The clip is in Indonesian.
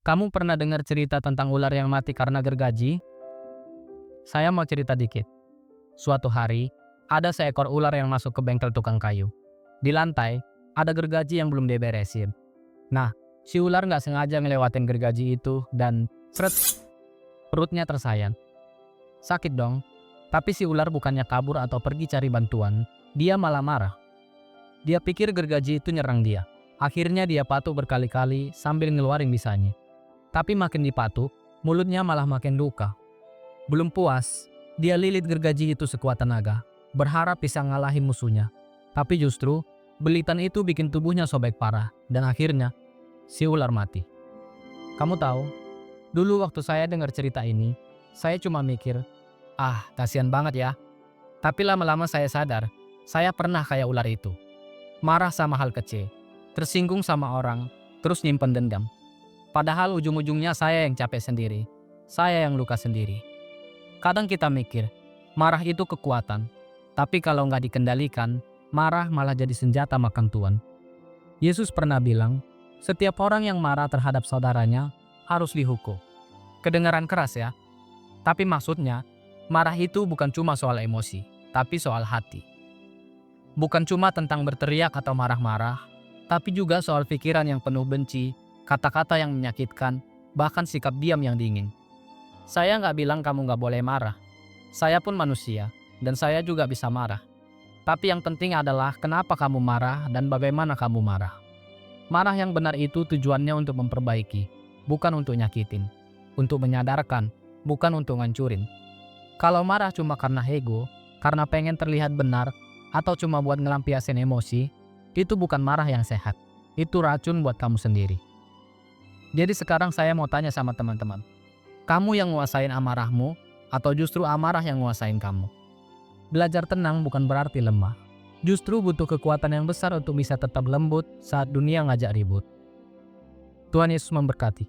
Kamu pernah dengar cerita tentang ular yang mati karena gergaji? Saya mau cerita dikit. Suatu hari, ada seekor ular yang masuk ke bengkel tukang kayu. Di lantai, ada gergaji yang belum diberesin. Nah, si ular nggak sengaja ngelewatin gergaji itu dan seret, perutnya tersayan. Sakit dong. Tapi si ular bukannya kabur atau pergi cari bantuan, dia malah marah. Dia pikir gergaji itu nyerang dia. Akhirnya dia patuk berkali-kali sambil ngeluarin bisanya. Tapi makin dipatuk, mulutnya malah makin luka. Belum puas, dia lilit gergaji itu sekuat tenaga, berharap bisa ngalahin musuhnya. Tapi justru, belitan itu bikin tubuhnya sobek parah, dan akhirnya, si ular mati. Kamu tahu, dulu waktu saya dengar cerita ini, saya cuma mikir, kasihan banget ya. Tapi lama-lama saya sadar, saya pernah kayak ular itu. Marah sama hal kecil, tersinggung sama orang, terus nyimpen dendam. Padahal ujung-ujungnya saya yang capek sendiri, saya yang luka sendiri. Kadang kita mikir, marah itu kekuatan, tapi kalau nggak dikendalikan, marah malah jadi senjata makan tuan. Yesus pernah bilang, setiap orang yang marah terhadap saudaranya harus dihukum. Kedengaran keras ya, tapi maksudnya, marah itu bukan cuma soal emosi, tapi soal hati. Bukan cuma tentang berteriak atau marah-marah, tapi juga soal pikiran yang penuh benci, kata-kata yang menyakitkan, bahkan sikap diam yang dingin. Saya nggak bilang kamu nggak boleh marah. Saya pun manusia, dan saya juga bisa marah. Tapi yang penting adalah kenapa kamu marah dan bagaimana kamu marah. Marah yang benar itu tujuannya untuk memperbaiki, bukan untuk nyakitin. Untuk menyadarkan, bukan untuk ngancurin. Kalau marah cuma karena ego, karena pengen terlihat benar, atau cuma buat ngelampiasin emosi, itu bukan marah yang sehat. Itu racun buat kamu sendiri. Jadi sekarang saya mau tanya sama teman-teman. Kamu yang nguasain amarahmu, atau justru amarah yang nguasain kamu? Belajar tenang bukan berarti lemah. Justru butuh kekuatan yang besar untuk bisa tetap lembut saat dunia ngajak ribut. Tuhan Yesus memberkati.